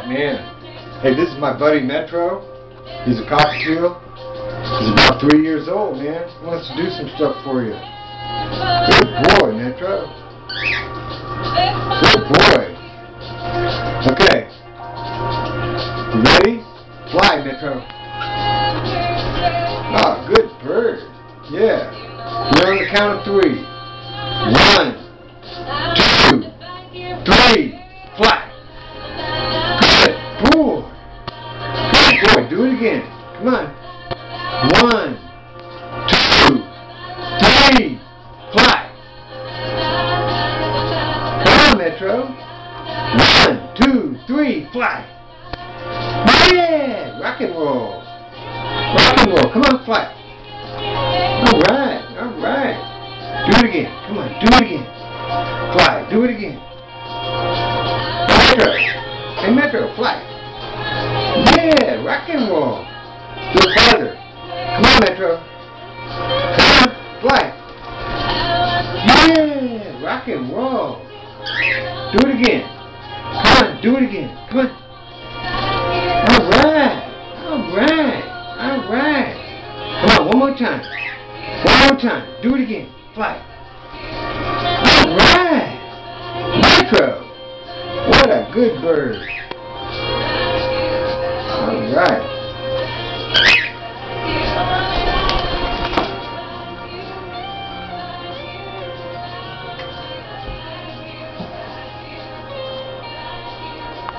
right, man. Hey, this is my buddy Metro. He's a cockatiel. He's about 3 years old, man. He wants to do some stuff for you. Good boy, Metro. Good boy. Okay. You ready? Fly, Metro. Ah, good bird. Yeah. You're on the count of 3. 1, 2, 3. Fly. Good boy. Good boy. Do it again. Come on. 1, 2, 3. Fly. Come on, Metro. 1, 2, 3. Fly. Yeah. Rock and roll. Rock and roll. Come on, fly. All right. All right. Do it again. Come on. Do it again. Fly. Do it again. Metro. Hey, Metro, fly. Yeah. Rock and roll. Do it farther. Come on, Metro. Come on. Fly. Yeah. Rock and roll. Do it again. Come on. Do it again. Come on. All right. All right. All right. Come on. One more time. One more time. Do it again. Fly. All right. Metro. What a good bird. All right.